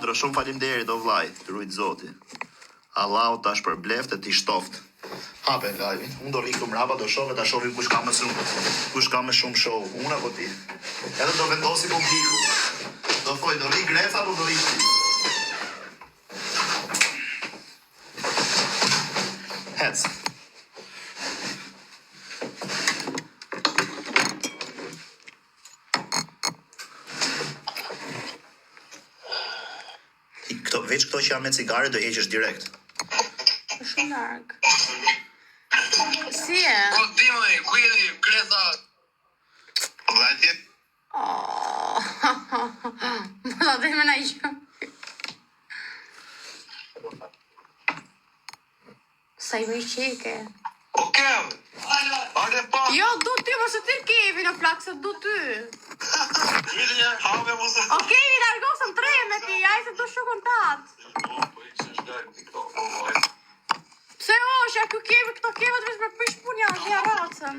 Aleksandra, shumë faleminderit o vllai, të rujt Zoti. Allahu tash për bleft e ti shtoft. Hape live-in. Unë do rikë mrapa, do shohë, ta shohim kush ka më shumë show. Unë apo ti. Edhe do vendosi publiku. Do thoj, do rikë Greca apo do rikë ti. Hec. Veç këto që janë me cigare do heqësh direkt. Shumë larg. Si e? Po dimoj, ku jeni Greta? Vajtje? Më dhe me na i që. Sa i mi qeke. O Kev! Ate pa! Jo, du ty, më së ty Kevi në plakë, se du ty. Vidi një, hame mu se... O Kevi, largosëm 3 me ti, aj se du shukon tatë. Po i kështë shkajnë t'i këto, po vaj. Pse osha, kjo Kevi, këto Kevat vesh me pësh punja, dhja racën.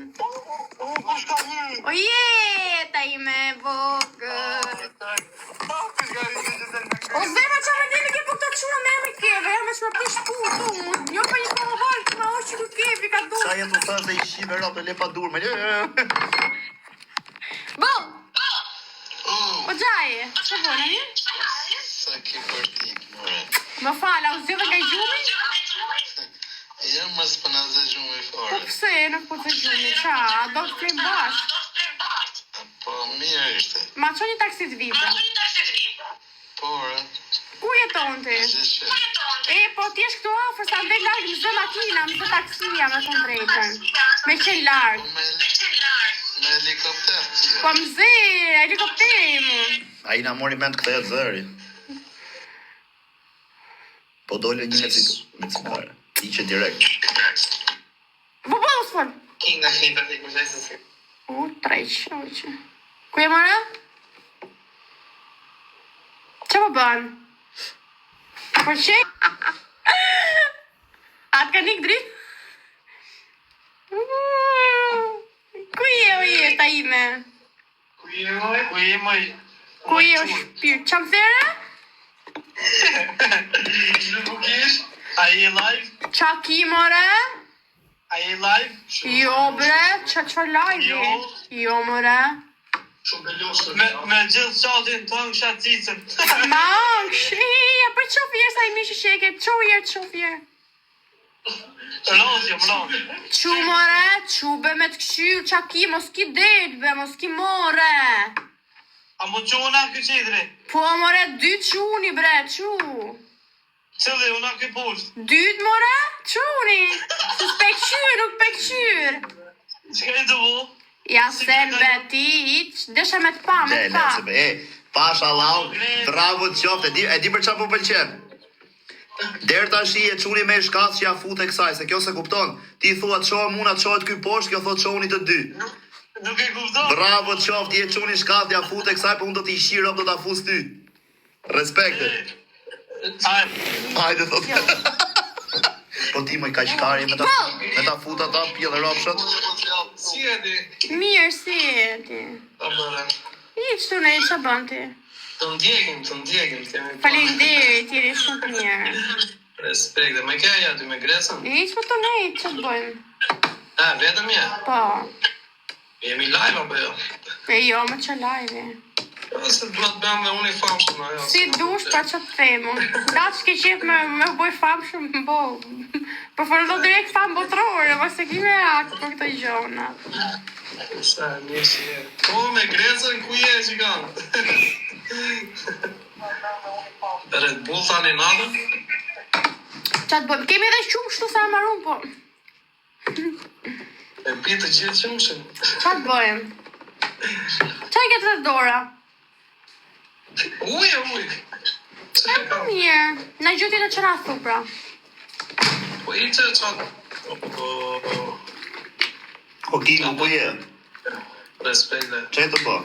O jeta ime, vogër. O zema qa me dini ke për të quna me emri Keve, jam vesh me pësh punë, jo pa një kolovar, këma është që kjo Kevi ka du. Sa jetë u thash dhe i shive ratë le pa dur me. Bo! O gjaje, që bërë, një? Sa ki përtik, mëre. Më fala, u zjeve nga i gjumi? Jam mas për në zë gjumë i Po fare. pse nuk po të gjumi, qa, do të flem bashkë. Po mirë ishte. Ma që një taksit vipë. Por, Ku jeton ti? gjithë që. E, po t'jesh këtu afër, sa ndej largë, më zë makina, më zë taksia, me të drejtën. Me qenë largë. Me helikopter tjë. Po më zë, helikopteri mu. A i na mori mend këtë e zëri. Po dole një me cigare. Iqe direkt. Po po, s'fol. King në hiper t'i kështë se. Treq, oqë. Ku je mëra? Që po bën? Po që? Atë ka nik dritë? Ku je o jeta ime? Ku je moj? Ku je o shpirë? Qa më there? Në bukish? A je live? Qa ki more? A je live? Jo bre, qa live? Jo more. Shumë belosë. Me gjithë qatin të hëngë shatë cicën. Ma shia, për qofjer sa i mishi sheke, qofjer. Rëndje, më rëndje. Qu more, qu be me të këshyr, qa ki, mos ki det be, mos ki more. A mu qona këtë qedri? Po more, 2 quni bre, qu. Cëllë, una këtë poshtë. 2 more, quni. Së s'pekqyr, nuk pekqyr. Që ka i të vo? Ja sen beti, iq, desha me të pa, me të pa. Pasha lau, bravo të qofte, e di për qa po pëlqen. Der tash i e çuni me shkath që ja fute kësaj, se kjo se kupton. Ti thua të shohëm unë atë çohet ky poshtë, kjo thot çohuni të dy. Nuk e kupton. Bravo të qofte, i e çuni shkath, ja fute kësaj, po unë do t'i shirop, do t'a fus ty. Respekte. Hajde thot. Po ti moj ka shkari me ta futa ta pjellë ropshat. Si e di? Mirë, si e ti. Ta bërë. Iq të ne, që bën ti? Të ndjekim. Faleminderit, jeni shumë të mirë. Respekte, me kja ja ty me Gresën? Iq po të ne, që të bëjmë? Vetëm ja? Po. Jemi live apo jo? E jo, me që live. Se duhet bëjmë dhe unë i famshëm ajo. Si dush, pa që të themu. Da që ke qep me bëj famshëm, bo. Për fërdo direkt fam botërore, ma se kime akë për këto gjona. Sa, një që je. Po, me Gresën, ku je që kanë? Red Bull thani natën? Qa të bëjmë? Kemi edhe shumë shtu sa marun, po. E pitë të gjithë qëmëshën. Qa të bëjmë? Qa i këtë të dora? Uje. E po mirë. Në gjuti në qëra thupra. Po i që qatë. O Kingu, ku je? Respekte. Që e të po?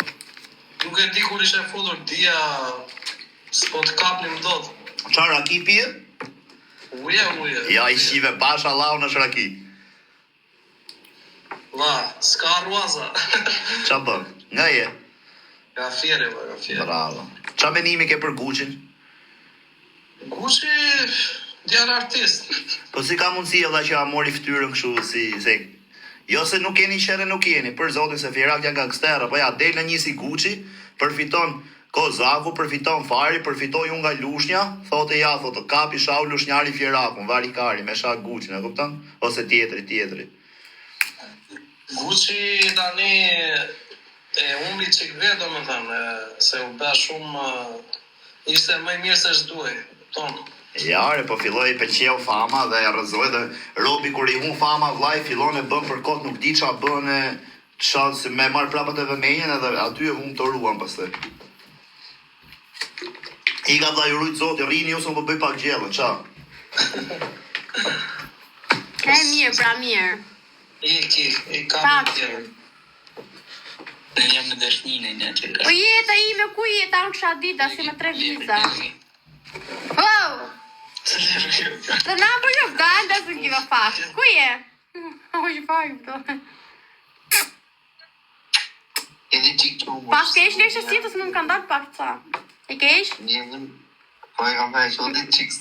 Nuk e di kur ishe futur, dia s'po të kapnim dot. Qa raki pije? Uje. Ja i shive pasha lau në shraki. La, s'ka ruaza. Qa bën? Nga je? Ka fjere. Bravo. Qa menimi ke për Guqin? Gucci, djarë artist. Po si ka mundësi valla që a mori fytyrën kështu se jo se nuk keni qere, nuk jeni, për zotin se Fjerak janë gangster, po ja del në një si Gucci, përfiton Kozaku, përfiton Fari, përfitoj unë nga Lushnja, thotë ja, thotë kapi shau Lushnjari Fjerakun, vari kari me shak Gucci, e kupton? Ose tjetri. Gucci tani e humbi çik vetë, domethënë, se u bë shumë ishte më mirë se ç'duhej, kupton? Jare, po filloi pëlqeu fama dhe rrëzoi dhe robi kur i hun fama vllai fillon e bën për kot nuk di ç'a bën e çfarë me marr prapë të vëmenjen edhe aty e hun të ruan pastaj. I ka vllai rujt zoti rrini ose më bëj pak gjellë, ça? E mirë, pra mirë. I ka Pakë. Ne jam në dashninë e që Po jeta ime, ku jeta? Unë kisha dita, si me 3 viza. Oh! The number you've dialed doesn't give a fuck. Ku je? Oj, fajmë të. Edhe TikTok. Pas kesh leshe sitës më kanë dalë pak ca. E kesh? Po e kam veç, o dhe qiks.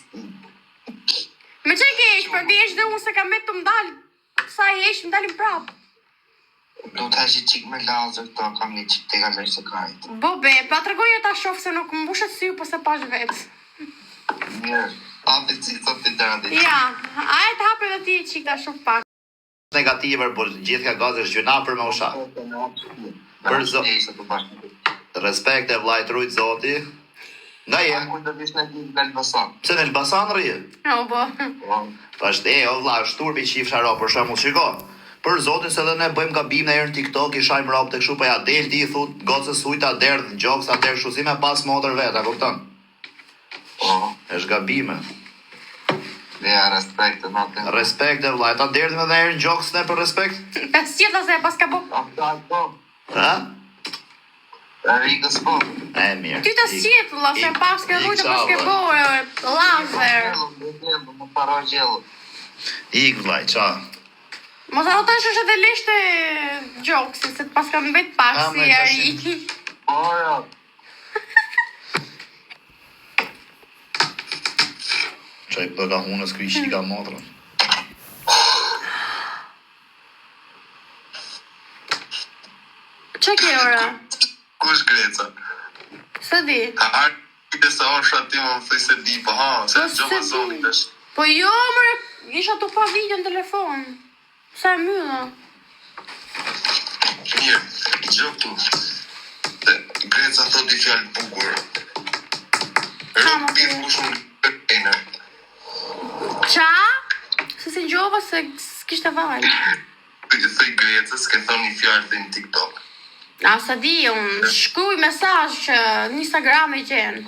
Me që kesh, për di esh dhe unë se kam me të më dalë. Sa i esh, më dalim prapë. Do të ashtë qik me lazër këto, kam një qik të kam veç të kajtë. Bobe, pa të regoj e ta shofë se nuk më bushet sy, po se pash vetë. Mirë, apë të cikë të dërë. Ja, aje të hape dhe ti qik ta shof pak. Negative, por gjithë ka gazë është gjuna për me usha. Për zo... Respekt e vllajt rujt zoti. Nga je? Ku të vish në një në Elbasan. Pse në Elbasan rrje? O, bo. Është o vlla, shturbi qifsha ro, për shembull, shiko. Për zotin se dhe ne bëjmë gabim në herë në TikTok, i shajmë rob të kështu, po ja del ti i thut, gocës ujta derdh, gjoks ta derdh kështu si me pas motor vet, a kupton? Është gabime. Dhe ja respekt të natë. Respekt e vllai, ta derdhim edhe herë në gjoks ne për respekt? E s'qita se pas ka bo. Ha? Rikës po. E mirë. Ty të s'qita, la, se pas ke rujtë, pas ke bo lazer. Më paro gjellë. Ik vllai, ça? Mos ato tash është edhe lishte gjoksi, se pas ka mbet pak Ah, si me tash- ari. Po, ja. Çaj do ka hunës kryqi ka motrën. Që ke ora? Kush Greca? Së di? Ite se osha ti më thëj se di, po ha, se Po, gjë më se zoni di. tash. Po jo, mërë, isha të pa video në telefon. Sa e mylla? Mirë, gjë këtu. Greca thot i fjallë bukur. Ha, më Rëpim të- kushun kërkene. Qa? Se si gjova se s'kishte valë. Thëj Grecës, ke thonë një fjallë dhe në TikTok. A sa di, unë shkruj mesazh që në Instagram e gjenë.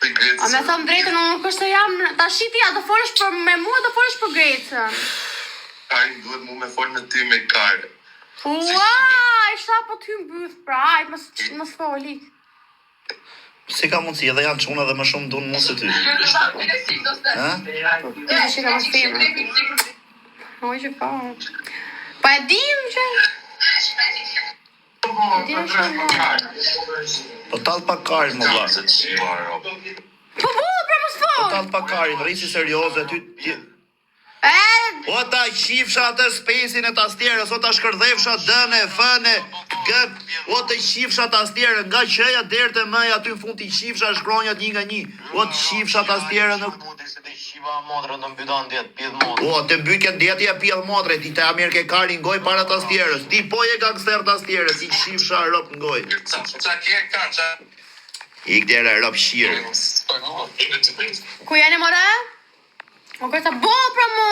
Thëj Grecës. A me thëmë drejtën, unë nuk është se jam, ta shitja, do folësh për me mua, do folësh për Grecën. Ajnë duhet mu me folë në ty me karë. Uaj, shta po ty mbyth, pra, ajt, mos foli. Si ka mundësi edhe janë çuna dhe më shumë duan mua se ty. Ha? Dhe që ka mos temë. Oj, që ka. Pa e dim që... Po tall pa karin më vlla. Po bu, pra mos Po fol. tall pa karin, rrisi serioze ty. E, O ta qifsha atë spesin e tastierës, o ta shkërdhefsha dëne, fëne, gët, o të qifsha tastierën, nga qeja deri te mëja aty në fund i qifsha shkronjat një nga një. O të qifsha tastierën në O, të mbytje djeti e pjell motre, ti të Amerike karin goj para tastierës, ti po je gangster tastierës, ti qifsha rop në goj. Qa kje ka, qa? Ik dere rop shirë. ku janë more? O kërta bo, pra mu.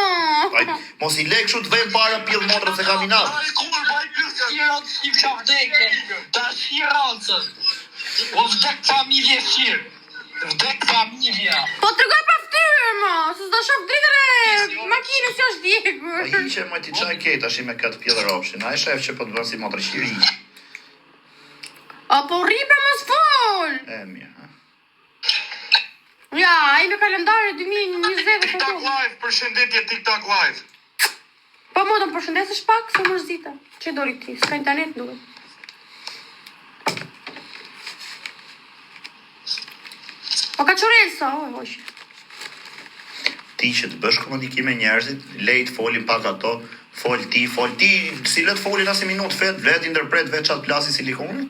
Aj, mos i lek kështu të vejmë para pjell motre se kam inat. Ai, kur vaj pyrë, Shirac i ka vdekje. Ta Shiracën. O vdek familje Shirë. Vdek familja. Po të rëgoj pra ftyrë, mo, se s'do shof dritër e makinës që është Po djegur. hiqe më ti çaj ke tash me këtë pjell ropshin. Ai shef që po të bën si motre shiri. O, po rri pra mos fol. E mirë. Ha. Ja, ai në kalendare 2020 TikTok foto. live, përshëndetje TikTok live. Po mu të më përshëndesësh pak, se mërzita. Që dori ti, s'ka internet duke. Po ka qurel sa, oj, hoqë. ti që të bësh komunikim me njerëzit, lejt folin pak ato, fol ti, si let folin asë minutë fet, vlet interpret veç atë plasi silikoni?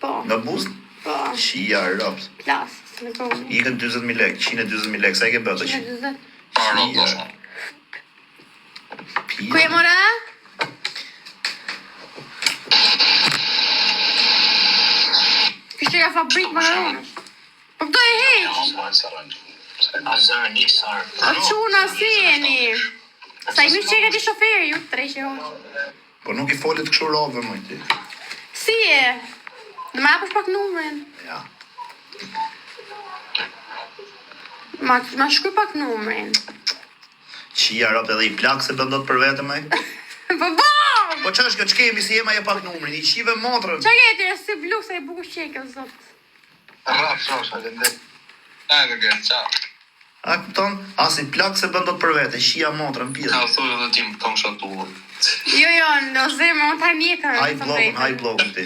Po. Në buzë? Po. Shia, rops. Plas, silikoni. Ikën 20.000 lek, 120.000 lek, sa e ke bërë të që? 120. Shia. Ku e mora? Kështë ka fabrik makaronësh. Po këto e heq. A quna si jeni? Sa i mirë që e ka ti shoferi, ju të rejqe hoqë. Po nuk i folit kështu rove, më ti. Si e? Dhe ma apësh pak numrin. Ja. Ma shkuj pak numrin. Qia, rop edhe i plak se bëndot për vete, me? Po bom! Po që është që kemi si jema je pak numrin, i qive motrën. Qa jeti e si blu se e buku shqeke, zot. A këton, as i plak se bëndot për vete, qia motrën, pjede. thujë edhe tim kam shatullën. Jo, në zemë, unë taj mjekërën. Haj blogun ti.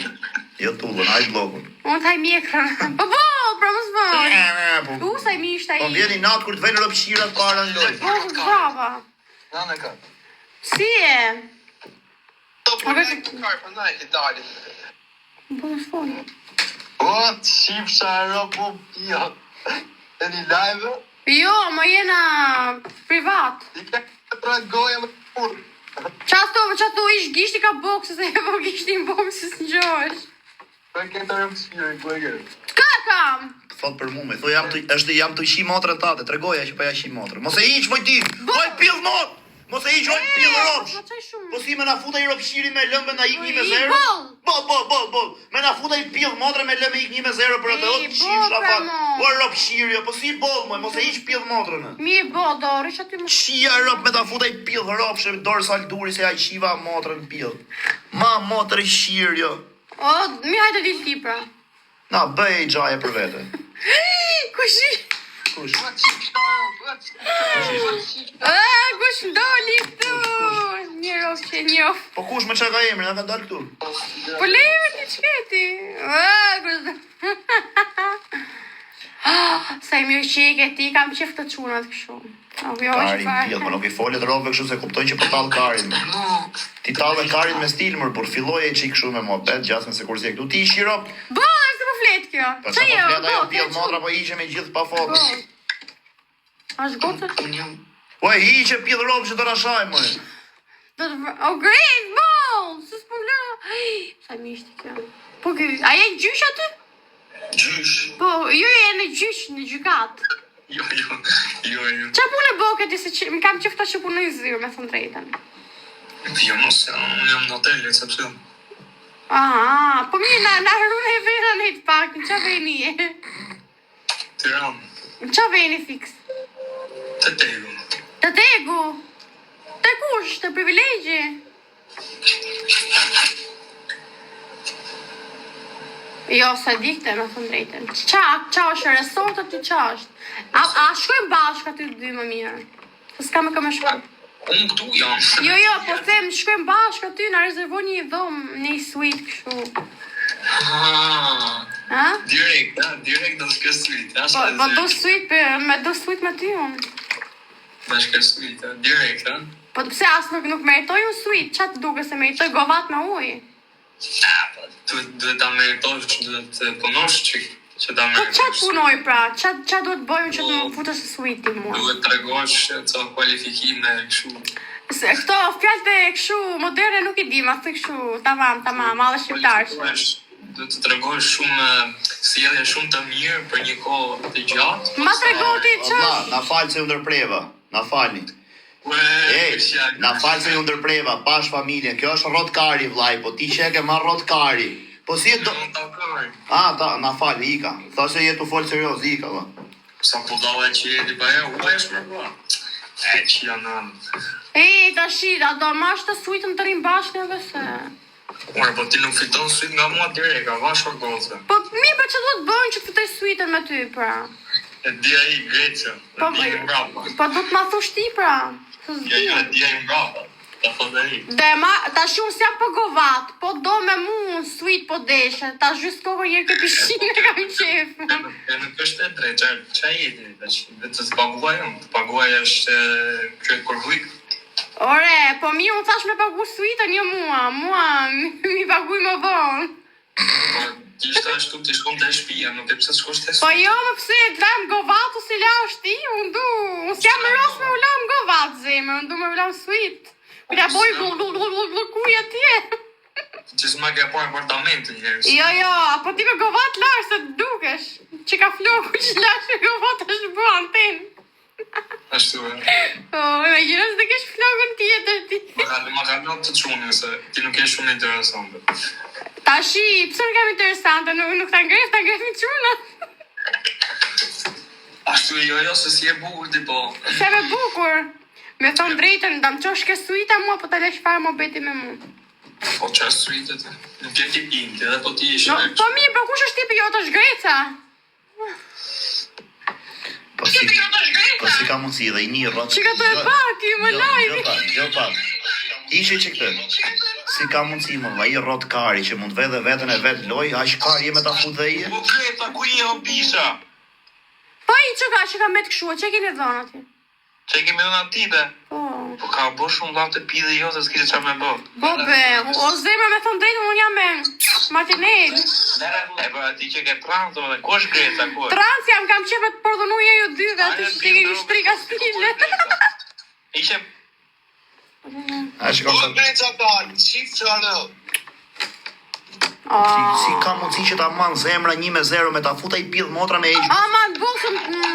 Jo tullën, haj blogun. Unë taj mjekërën. Po bol, pra mos bol. U, sa i misht Po ai. vjeni natë kur të vejnë rëpshirat para në lojë. Po, zava. Nane ka. Si e? Po Po, në shpoj. O, qipësha ropo pia. E një live? Jo, më jena privat. I ka të goja më pur. Qato ish gishti ka boksës e po gishti në boksës në gjosh. Për këtë rëmë shpirë, ku e gërë. Ka kam? Thot për mu me, thoj jam të ishi motrën tate, tregoja që pa ja ishi motrën. Mos e iq, moj ti, moj pill motrë! Mos e iq, moj pill ropsh! Po si me na futa i ropshiri me lëmbë na ik 1-0? Bol! Me na futa i pill motrë me lëmbë ik 1-0 për atë, o të qim shafak. O ropshiri, po si bol, moj, mos e iq pill motrën. Mirë bo, dorë, që aty më... Shia rop me ta futa i pill ropshe, dorë sal duri se ja i shiva motrën pill. Ma motrë i shirë, jo. O, mi hajtë di ti pra. Na, bëj i gjaje për vete. Kushi? Kush? Kush ndoli këtu? Një ropë që njof. Po kush me që ka emri, nga ka dalë këtu? Po lejme ti qëti. Sa i mirë që e ke ti, kam qef të qunat këshu. Karin pjellë, më nuk i folit rove kështu se kuptoj që po talë Karin. Ti talë Karin me stil, mërë, por filloj e që i kështu me mo bet, gjasme se kur si e këtu. Ti ishi rop? Bo, është të po flet kjo. Për sa po flet ajo pjellë motra, po iqe me gjithë pa fokus. Ashtë gotër? Oj, iqe pjellë rop që të rashaj, mëj. O, great, ball! Së s'po vla. Sa mi ishte kjo. Po, a je gjysh aty? Gjysh. Po, jo e në gjysh, në gjykat. Jo. Qa punë e bo këti se që më kam qëfta që punë në zyrë, me thënë drejten. Jo, mos, unë jam në hotel, recepcion. Po mi na hërune e vera në hitë pak, në qa vejni e? Tiran. Në qa vejni fix? Të tegu. Të tegu? Të kush, të privilegji? Jo, sa dikte, me thënë drejten. Qa është resort aty qa është? A shkojmë bashkë aty dy më mirë? Se s'ka me këmë shkojmë. Unë këtu jam. Jo, po them, shkojmë bashkë aty, na rezervoj një dhomë, një suite kështu. Ha? Direkt do s'ke suite. Po do suite me ty unë. Do s'ke suite, direkt, ha? Po pëse asë nuk meritoj unë suite, qa të duke se meritoj govat me ujë? Duhet ta meritosh, duhet të punosh që ta Po meritosh. qa të punoj pra, qa duhet bëjmë që të më futës në suite mua? Duhet të regosh ca kualifikime kështu. Këto fjallët e kështu moderne nuk i di, ma të kështu tamam, madhe shqiptarës. Duhet të tregosh shumë sjellje shumë të mirë për një kohë të gjatë. Ma të regoti që... Na falë se ju ndërpreva, na falni. Na falë se ju ndërpreva, pash familje, kjo është rot kari vlaj, po ti që e ke marrë rot kari. Po si e do... na falë, ika. Tha se jetu folë serios, ika, va. Sa po dole që jeti pa u esh më pa. Që janë anë. Ta shida, do ma është të suitën të rinë bashkë në se... Po ti nuk fiton suit nga mua direkt, a vash për goce. Po mi për që do të bëjnë që të fitoj suitën me ty, pra? E di a i Grecia, e di a i mbrapa. Po do të ma thush ti, pra? Ja, e di a i mbrapa. Dhe ma, ta shumë si jam për govat, po do me mu në suit po deshe, ta zhys kohë njërë këtë pishinë kam qef. E nuk është e drejtë, qa jeti, vetë të paguaj unë, të paguaj është këtë kërvujk. Ore, po mi unë thash me pagu suitën, jo mua mi paguj më vonë. Ti ishte ashtu, ti shkon të e shpia, nuk e pëse të shkosh të e Po jo, më pëse të lajmë govat, o si la është ti, unë si jam më ros me u lam govat, zemë, unë du me u lam suit. Kujta boj kuj atje. Që s'ma ke po apartamentin njerës. Jo, po ti me govat lash se të dukesh. Që ka floku që lash me govat është bu antenë. Ashtu e. Po, me gjërës dhe kesh flokun tjetër ti. Ma ka në të qunë, se ti nuk e shumë interesante. Ta shi, pëse nuk kam interesante, nuk ta ngref një quna. Ashtu e jo, se si e bukur ti po. Se me bukur. Me thonë drejtën, da më qosh ke suita mua, po të lesh farë më beti me mu. Po që është suitet, nuk e ti pinti, dhe po ti ishe No, po mi, po kush është tipi jo të shgreca? Po si ka mundësi dhe I një rrot. Që ka të e pak, ju më lajmi. Jo pak. Ishe që këtë. Si ka mundësi më va I rrot kari që mund vedhe vetën e vetë loj, aq kari me ta fut dhe I e? Po Greta, ku je o pisha? Po I që ka me të kshua, që keni dhona ti? Që kemi dhënë atipe? Po ka bo shumë latë të pidhe jo, se s'kishe qa me bo. Po be, o zemra me thonë drejtë, unë jam me Martinelli. E për ati që ke transë, dhe ku është Greta, ku është? Trans jam, kam qepe të përdhënuja ju dy dhe atë që keni shtrika stile. Ishe... A shikon sa Greta ta, qifë që arë. si ka mundësi që ta man zemra 1-0 me ta futa I pidh motra me heq. Ama të bukëm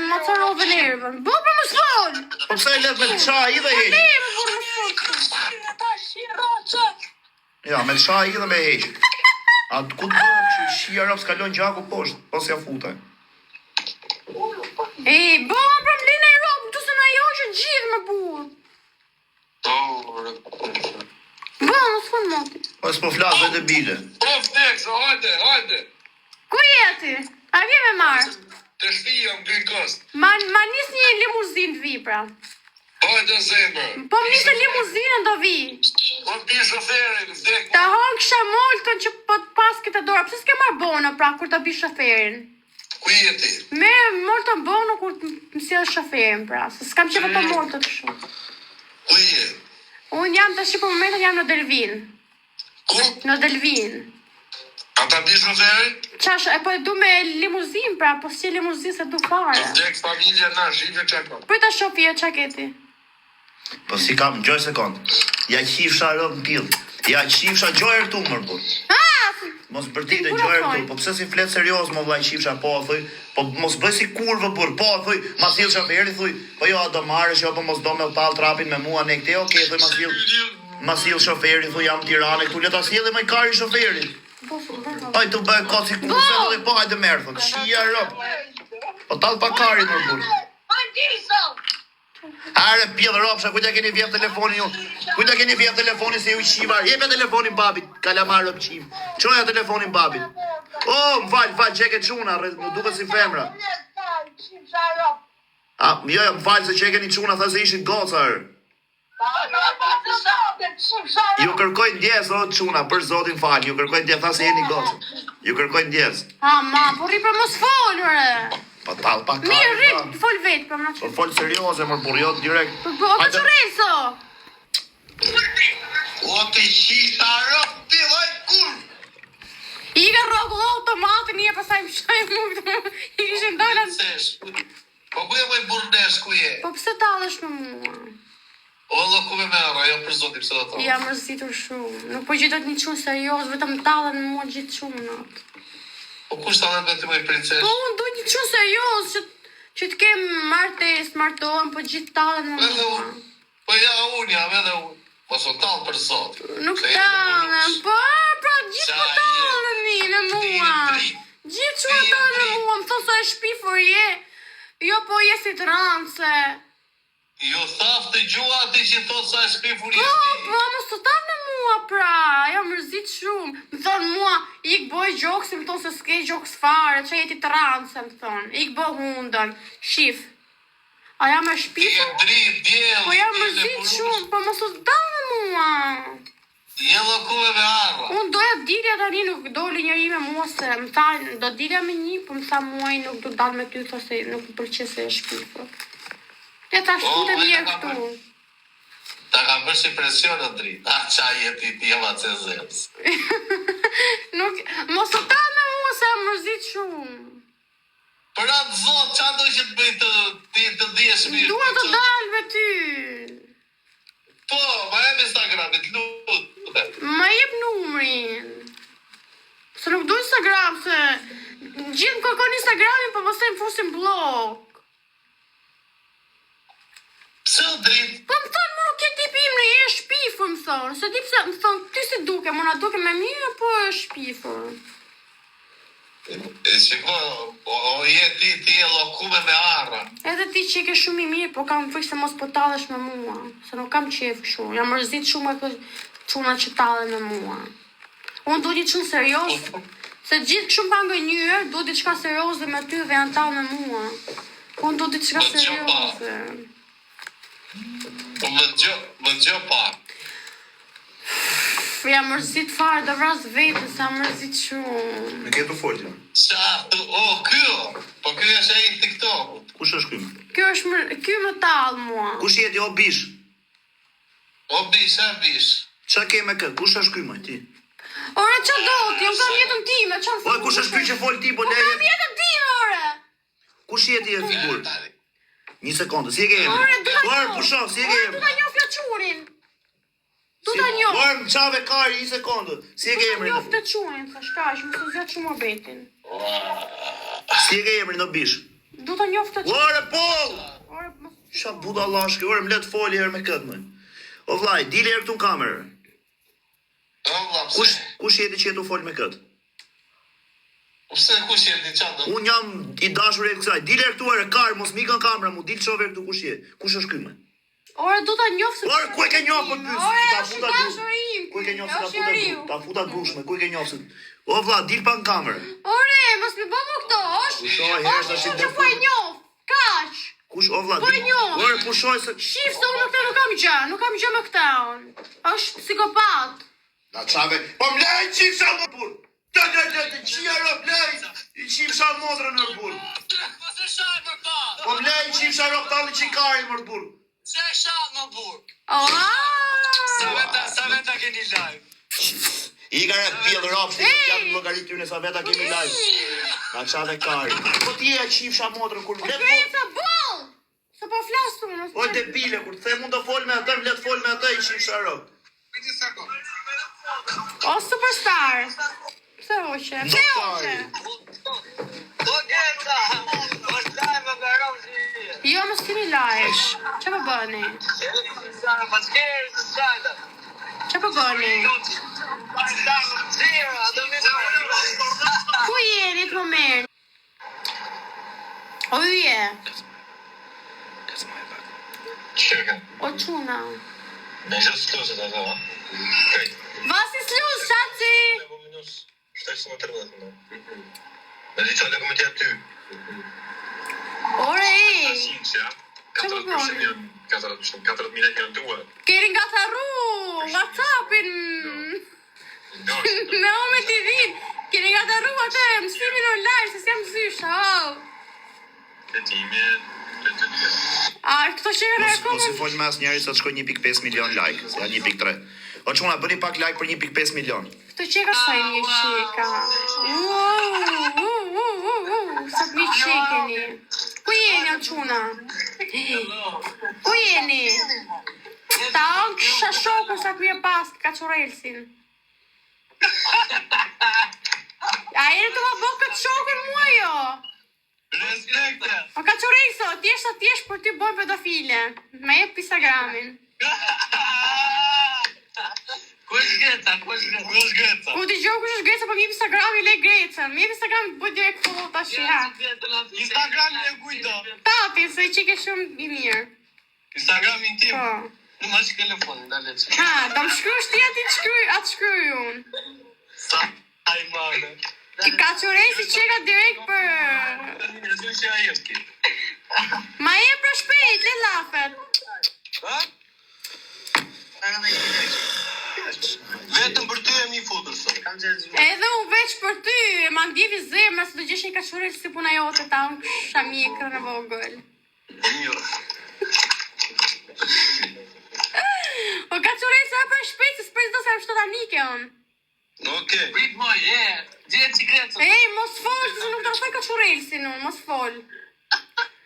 më të rove nervën. Bukë për më sfonë. Po pse e let me të qa I dhe heq? Ja, me të qa I dhe me heq. A ku të bërë që shia rap s'kalon gjaku poshtë, po s'ja futa. E, bëmë për më linë e ropë, tu se na jo që gjithë me burë. Bëmë, në s'fën moti. Po s'po flasë dhe të bile. O, vdekso, hajde. Ku jeti? A vje me marë? Të shpija më gënë kost. Ma nis një limuzin të vi, pra. Hajde zemër. Po më nisë limuzinën do vi. Po pi shoferin, vdek. Ta hon kësha moltën që po të pas këtë dorë. Pse s'ke marë bono, pra, kur të bi shoferin? Ku jeti? Me moltën bono kur të mësjellë shoferin, pra. Se s'kam që të moltën të shumë. Ku je? Unë jam të shi për momentin jam në Delvin. Ku? Në Delvin. A ta pi shoferin? Qash, e po e du me limuzin, pra, po si limuzin se du fare. Vdek familja na, shive qako. Po I ta shofi e qaketi. Po si kam, gjoj sekund. Ja qifsha rëp në pidh. Ja qifsha gjojër tu mërë, po. Mos bërtit e gjojër tu. Po pse si fletë serios, mo vlaj qifsha, po, thuj. Po mos bëj si kurvë, burë, po, thuj. Ma thilë shoferi, thuj. Po jo, do marrësh, jo, po mos do me talë trapin me mua ne këte, oke, thuj, ma thilë shoferi, thuj, jam Tirane, këtu leta s'hjeli me kari shoferi. Aj të bëj ka si kurvë, se dhe po, hajde merë, thuj. Shia rëp. Po talë pa kari, mërë, burë. Are, pjedhë ropsha, kujta keni vjetë telefonin ju? Kujta keni vjetë telefonin se ju I shivar? Jepe telefonin babit, kalamar rëp qim. Qoja telefonin babit. O, më falë, qeke quna, më duke si femra. A, jo, më falë se qeke një quna, tha se ishit gocër. Ju kërkoj ndjes, o quna, për zotin falë, ju kërkoj ndjes, tha se jeni gocër. Ju kërkoj ndjes. Ma, po rri për mos folëre. Pa talë pa kari. Mirë, rrit, fol vetë për më në Po folë serioze, më burjot direkt. Po të qëreso. O të qita rëp, pilaj kur. I ka rrogu automatin, I e pasaj më shaj më I kishë ndolat. Po ku e mëj burnes, ku je? Po pse talësh me mua? O, dhe ku me mera, jo për zotim se do të. Ja mërzitur shumë. Nuk po gjithot një qunë serios, vetëm talën me mua gjithë shumë natë. Po ku shtalet me të mëj princesh? Po unë duj një qunë serios, që të kem martes, martohen, po gjithë talën me mua. Po ja unë jam edhe unë. Po so talë për zot. Nuk talën, po gjithë po talën me mua. Gjithë që talën me mua, më thonë so e shpifur je. Jo po je si të rance. Jo thaf të gjua ti që thot sa e shpifur je Po, ti. po, mos të talë me mua pra, ja mërzit shumë. Më thonë mua, ik boj gjokës, më thonë se s'ke gjokës fare, që jeti të rance, më thonë. Ik bo hundën, shif. A jam e Ti shpifur? e drit, djel. Po jam mërzit shumë, po mos të talë me mua. Je llokuve me arra. Unë doja dilja tani, nuk doli njëri me mua se më tha, do dilja me një, po më tha muaj nuk do dal me ty, tha se nuk më pëlqen se e shpifë. Ja ta shkute mirë këtu. Ta ka bërë si presion o drit. Qa jeti ti jema që zems. Nuk, mos të ta me mua se më mërzit shumë. Për atë zot, qa do që të bëj ti të dhjesh mirë? Dua të dal me ty. Po, ma e me Instagramit, lutë. Ma jep numrin. Se nuk du Instagram, se gjithë më kërkon Instagramin, po pastaj më fusin blok. Pse o drit? Po më thonë, më nuk e tipi im në je shpifur, më thonë. Se ti pse, më thonë, ty si duke, më na duke me mirë, apo e shpifur? E shiko, o je ti e llokume me arra. Edhe ti që ke shumë i mirë, po kam frikë se mos po tallesh me mua. Se nuk kam qef shumë, jam mërzit shumë e çuna që tallen me mua. Unë du ditë shumë serios, se gjithë shumë ka ngënjyrë, du ditë qka serioze me ty dhe janë talë me mua. Unë du ditë qka serioze. Më gjo pa. Jam mërzit fare dhe vras vetës, jam mërzit shumë. Me ke të folti. Qa, kjo, po kjo është e i TikTok-ut. Kush është ky? Ky më talë mua. Kush jeti o bish? O bish, e bish. Qa ke me këtë? Kush është ky më ti? Ore, qa do ti? Unë kam jetën time, qa më O, kush është ky që fol ti, po Unë kam leje? jetën time, ore! Kush jeti e figur? Një sekondë, si e ke Ore, emrin? du ta Ore, njoh. pusho, si e ke Ore, du emrin? ta njoh fjaqurin. Du ta njoh. Ore, më qave kari, një sekondë. Si e ke Du ta emrin? njoh fjaqurin, thash kaq, më së zjatë shumë obetin. Si e ke emrin o bish? Du ta njoh fjaqurin. Ore, Pol! Ore, mos... Qa buda lashke, ore, më letë foli herë me këtë më. O vlaj, dile herë këtu në kamerë. Kush jeti që jetu fol me këtë? Pse kush jeti qatë? Unë jam i dashur e kësaj. Dile herë këtu herë, karë, mos mikë në kamera, mu dilë qove këtu kush je. Kush është ky më? Ore, du ta njoh se... Ore, ku e ke njoh për pysë? Ore, Ta është futa dashur im. Ku e ke njoh se Është i riu. ta futa grushme, ku e ke njoh se... O vlla, dil pa në kamerë. Ore, mos mi bëmu këto, është... Pushoj herë është tash shumë i që po e njoh. Kaq. Kush o vlla? Po e njoh. Ore, pushoj se... Shif se unë këta nuk kam gjë, nuk kam gjë me këta unë. Është psikopat. Na çave. Po mlej çif sa më burr. Të çia ro mlej. I çif sa motrën në burr. Pse shaj më pa? Po mlej çif sa ro talli çikari më burr. Se shaj më burr. Sa veta keni live? I ka pjell rafshi, jam llogarit ty në sa veta kemi live. Na çave kari. Po ti e çif sa motrën kur Po vlet. krejta boll. Se po flas unë. O debile, kur të them unë do fol me atë, vlet fol me atë i çif sa ro. O superstar. Pse hoqe? Pse hoqe? Do gjeta. Është live me Garozi. Jo, mos kemi live. Ç'a po bëni? Sa më skerë të çajta. Ç'a po bëni? Ku jeni të më merë? O yje? Shërka. O quna? Me gjithë të të të Kajt. Vasi slus, qaci! Po minus 713. Me di qale këmë tja ty. Ore i! Sinqja. Ç'a po bëni? 4.000 janë duhet. Keri nga të arru! Whatsappin! Me o me t'i din! Keri nga të arru atë mësimin online, se si jam zysha, oh! E timi, të të të. A, këto që e Mos i rekomend... fol me asnjëri sa të shkoj 1.5 milion like, se janë 1.3. O çuna bëni pak like për 1.5 milion. Këto qeka sa i një qeka. Sa të një qekeni. Ku jeni, o quna? Ku jeni? Ta onë kësha shoku sa të mje pas ka qorelsin. A e të më bëhë këtë shokën mua jo? Respekte. O ka qorelso, t'jesh sa t'jesh për ty bojnë pedofile. Me jep Instagramin. Ku është Greca? U t'i gjohë kush është Greca, po mi Instagrami le Grecën. Mi Instagram bëj direkt follow tash ha. Instagram e kujdo. Tati, se i qike shumë i mirë. Instagramin tim. Po. Në ma që telefonin, dale që. Ha, ta më shkrysh ti atë shkryj unë. Sa ai mane. Ti ka qorej si qeka direkt për... Në zë që a jepki. Ma e për shpejt, le lafet. Ha? Vetëm për ty e mi futur sot. Edhe unë veç për ty, ma ndjevi zemra se do gjesh një kaqurel si puna jote ta unë shamikër në vogël. Mirë. O kaqurel sa për shpejt, se s'për do se më shtot anike unë. Okej. Prit moj, gjetë cikretën. Ej, mos fol, se nuk të rëthoj kaqurel si unë, mos fol.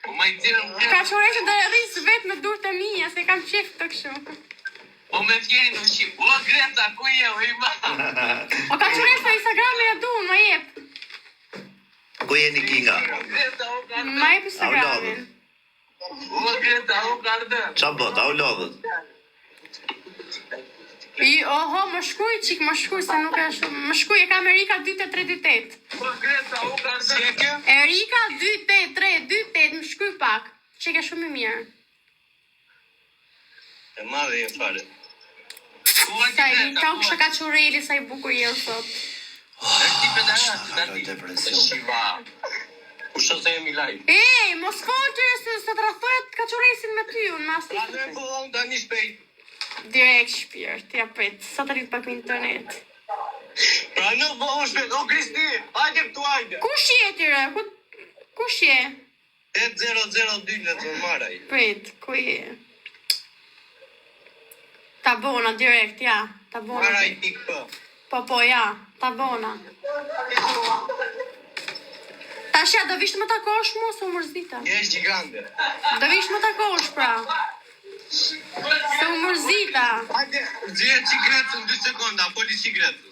Po ma i tirën Kaqurel që do e rrisë vetë me durët e mija, se kam qef të këshu. Po me fjerin në shqip. O, Greta, ku je, o i ma? O kaqurel sa Instagramin e du, ma jep. Ku jeni Kinga? Greta, o ka Ma jep Instagramin. O, Greta, o ka ardhën. Qa bët, au lodhët? Oho, më shkuj qik, më shkuj, se nuk e shumë. Më shkuj, e kam Erika 2838. O, Greta, o ka ardhën. Si e ke? Erika 2838, më shkuj pak. Që ke shumë i mirë. E madhe e fare. Ku e Sa i Greta, ka u ku kësha kaqureli, sa i bukur je sot. ti pedaratë, Haroj depresion. Shiva. U shote jemi live. Ej, mos fol që se të rrethojët kaqurelsin me ty, unë mas Pra në po unë tani shpejt. direkt shpirt, ja pet, sa të rrit pak në internet. Pra në po unë shpejt. O Kristi, hajde këtu hajde. Kush je ti re? Kush je? 8002 në të maraj. Prit, ku je? Ta bona direkt, ja, ta bona. Maraj tik po. Po, ja, ta bona. Tasha, do vish të më takosh mu, se u mërzita. Je është gjigande. Do vish më takosh, pra. Se u mërzita. Hajde, gjeje cikretën 2 sekonda, poli cikretën.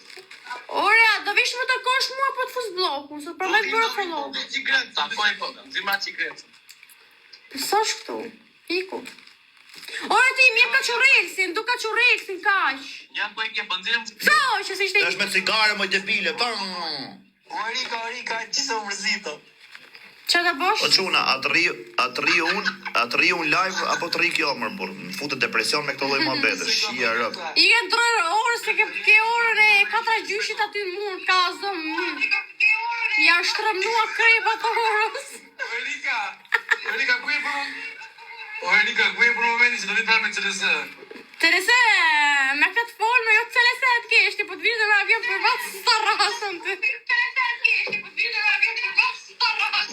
Ore, do vish më takosh mu, apo të fus bloku, se për me të bërë follow. Cikretën. Takoj po, zima cikretën. Pësosh këtu, iku. Ore, ti mi e kaqurelsin, du kaqurelsin kaq. Ja ku e ke pëndim. So, që si ishte... Është me cigare, moj debile. O Erika, që se mërzito. Që të bosh? O quna, atë ri unë live, apo të ri kjo më burë. Më futë depresion me këto lloj muhabete. Shia rëp. I ke ndrojë orë, se ke orën e 4 gjyshit aty në mund, ka zëm. Ja shtrëmnua krepat orës. Erika, ku e për momentin që do vitë me CLS? Terese, me këtë formë, jo CLS të keshti, po të vishë me avion për vatë së rasën të.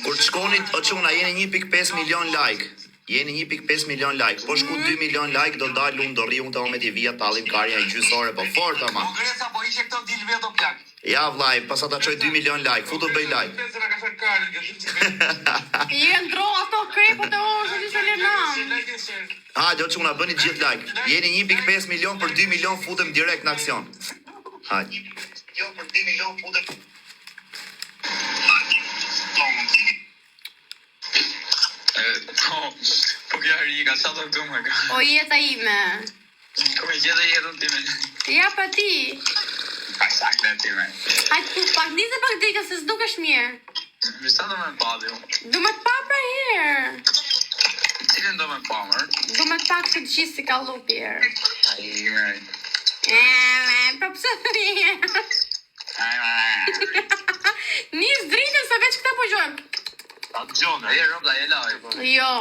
Kur të shkonit, o quna, jeni 1.5 milion like. Jeni 1.5 milion like. Po shku 2 milion like, do dalë unë, do ri unë të omet i vija, talim karja i gjysore, po fort ama. O Gresa, po ishe këto dil veto plak. Ja vlaj, pasa ta qoj 2 milion like, futu bëj like. I ke ndro ato krepët e orës, që se lenam. Hajde, o quna, bëni gjithë like. Jeni 1.5 milion për 2 milion, futem direkt në aksion. Hajde. Për 2 milion putet. Po kja Erika, sa të du më ka. O jeta ime. Ku me gjithë jetën time. Ja pa ti. Ka sakle time. Hajtë ku pak, nizë pak dika se s'dukesh mirë. Visa do me pa dhe Du me të pa pra herë. Cilin do me pa mërë? Du me të pak të gjithë si ka lupi herë. Ai, mërë. Pra pëse të një. Nis dritën se veç këta po gjojmë. A të gjonë, e robla e laj. Jo.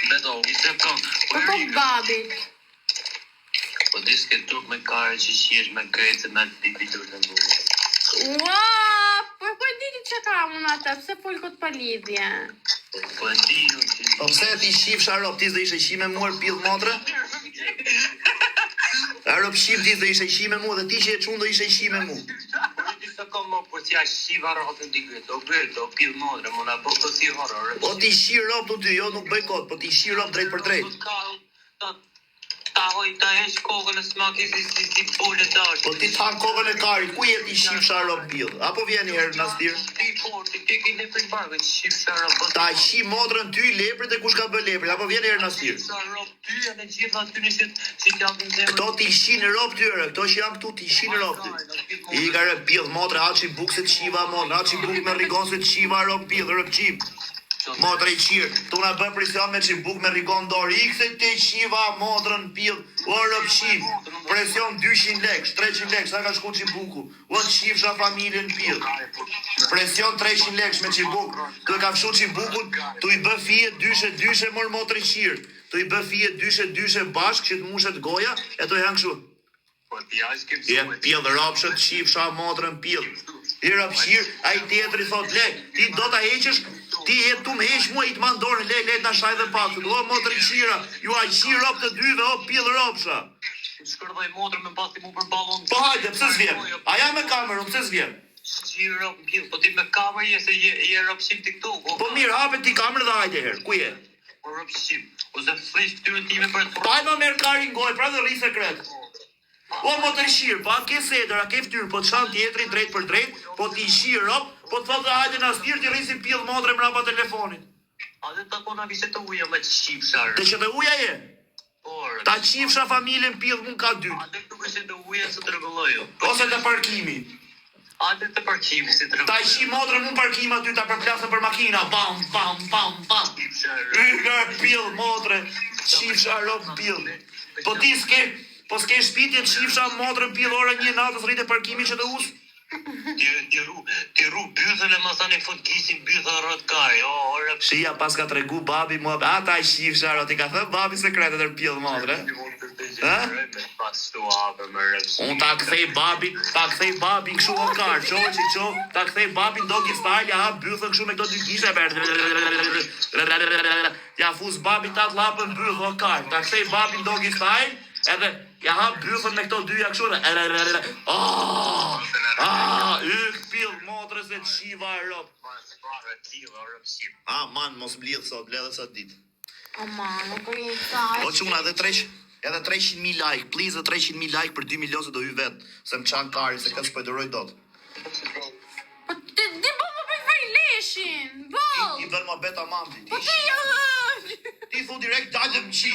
Beto, i të kënë. Po po babit. Po disë ke trup me kare që qiesh me krejtë me të pipitur në bërë. Ua, po e diti që kam unë atë, pse folë këtë pa lidhje. Po e di unë që... Po pse ti shif sharop, ti s'do ishe shi me muar pidh motre? Arop shif ti s'do ishe shi me mu, dhe ti që e qunë do ishe shi me mu. Sa kom më për t'ja shiva rotën t'i gëtë, do gëtë, do pidh modre, më na bërë të si horor. Po ti shi rop të ty, jo nuk bëj kot, po ti shi rop drejt për drejt. Ta hoj, ta hesh kokën e smaki si bole dash. Po ti tan kokën e karit, ku je ti shif sharop pidh? Apo vjen një herë në stir? Ti porti, ti ke në për barkë, shif shara bët. Ta shi modrën ty leprit e kush ka bë leprit, apo vjen një herë në stir? Shara ty, e në gjitha ty në që t'japin zemër. Këto ti shi në rop tyre, këto që janë këtu ti shi në rop ty. I ka rë pidh motre, haçi buk se t'shiva modrë, haçi buk me rigon se t'shiva rop pidh, rop qip. Motra i qirë, tu na bën presion me që buk me rigon dorë, ikse te shiva modrën pidh, o rop qip, presion 200 lekë, 300 lekë, sa ka shku që buku, o të shifsha familjen pidh, presion 300 lekë me që buk, tu e ka fshu që bukun, tu i bë fije dyshe mor motri qirë, të i bë fije dyshe bashk që të mushet goja, e të janë kështu. Po ti as ke Je pjell rapshët, shifsha motrën pjell. I rapshir, a i tjetëri thot, le, ti do ta heqësh, ti e tu më heq mua i të mandorën, le na shaj dhe pak. O motrë qira, ju a qi rap të dyve, o pjell rapsha. shkërdoj motrën me pasi mu për ballon. Po hajde, pse s'vjen? A jam me kamerën, pse s'vjen? Si rap pjell, po ti me kamerë je se je rapshim ti këtu. Po mirë, hapet ti kamerën dhe hajde herë, ku je? Po rapshim. Ose flish fytyrën time për të. Pa ma merë karin goj, pra dhe rri sekret. O motër shirë, po a ke sedër, a ke ftyrë, po të shanë tjetëri drejt për drejt, po ti shirë rop, po të thotë dhe hajde në astirë ti rrisi pjellë motre mrapa telefonit. A dhe ta kona vise të uja me qifshar. Te që të uja je? Por. Ta qifsha familjen pjellë mund ka dy. A dhe të vise të uja se të rregulloju. Ose të parkimi. A dhe të parkimi si të Ta shi motre mund parkim aty, ta përplasë për makina, bam. qifshar. Nga pjellë motre, qifsha rop pjellë. Po ti s'ke shpitje të qifsha motre pjellë ora 1 natës rritë parkimi që të usë? Ti ru bythën e masani fut kisin bythën rrët kaj. O, rëp. Shia pas ka tregu babi mua, ata i qifsha rop, ti ka thë babi sekretet e pjellë motre. Unë ta kthej babin kështu o karë, ta kthej babin dogi style, ja hap bythën kështu me këto dy gishe, ja fuz babin ta të lapën bythë o karë, ta kthej babin dogi style, edhe ja hap bythën me këto dyja kështu, yk pjellë motrës e qiva e rop. Man, mos mblidh sot, bledhe sot dit. O man, nuk i thaj. O që unë edhe 300.000 like, please, edhe 300.000 like për 2 milion se do hy vetë, se më qanë kari, se kësë pëjdëroj dot. Po ti bo më për leshin, bo! I bërë ma beta mamdi. Po ti Ti thu direkt dalë më qi.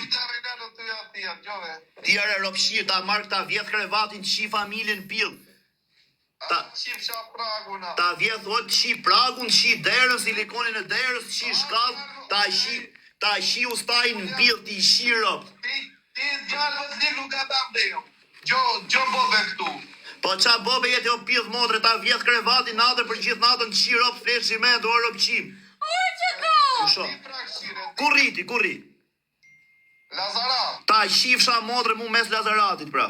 Ti are ropshir, ta marrë këta vjetë krevatin qi familjen pil. Ta vjetë thot qi pragun, qi derën, silikonin e derës, qi shkall, ta shi ustajnë në pil, ti shi rop. Ti gjallë të ziklu ka ta mdejëm. Gjo bobe këtu. Po qa bobe jetë o pil motre, ta vjetë krevatin natër për gjithë natën qi rop, flesh me do rop qim. O që ko? Kusho? Ku rri? Lazarat. Ta shifsha motre mu mes Lazaratit pra.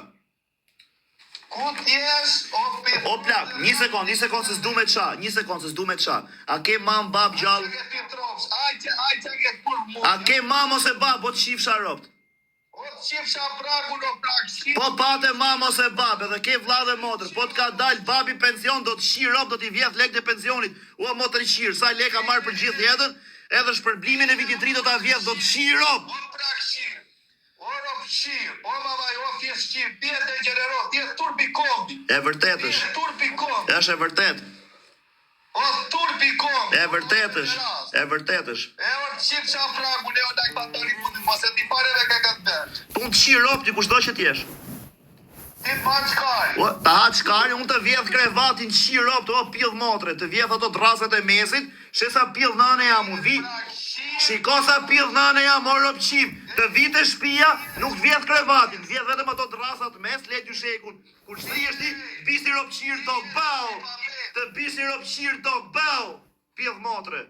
Ku t'jesh o pil? O plak, një sekond se s'du me qa, A ke mam bab gjallë? Ajtë ke kur mu. A ke mam ose bab, o të shifsha ropt? O t'qifsha pragu në plak. Po pate mam ose bab, edhe ke vlla dhe motër, po t'ka dal babi pension, do t'shi ropt, do t'i vjet lek të pensionit, o motër i shirë, sa lek ka marrë për gjithë jetën, edhe shpërblimin e vitit 3 do t'a vjet, do t'shi ropt. O prak shirë. O rop shirë. O babaj, o fjes shirë. Pjetë e gjerero. Tjetë turpi kombi. E vërtet është. Turpi kombi. Është e vërtet. O turpi kombi. E vërtet është. E o t'qifsha pragu, ne o daj pantari mundin, mos e ti pareve ka këtë bërë. Po unë t'shi ropt, ti kushdo që t'jesh. Ti pa qkaj. O, ta ha qkari, unë të vjedh krevatin t'shi ropt, o pjedh motre, të vjedh ato drasat e mesit, shesa pjedh nane jam, unë vi. Shiko sa pjedh nane jam, o rop qim, të vite shpia, nuk vjedh krevatin, vjedh vetëm ato drasat mes, le dy shekun, kur shri është ti, bisi rop qirë tok, bau, të bisi rop qirë tok, bau, pjedh motre.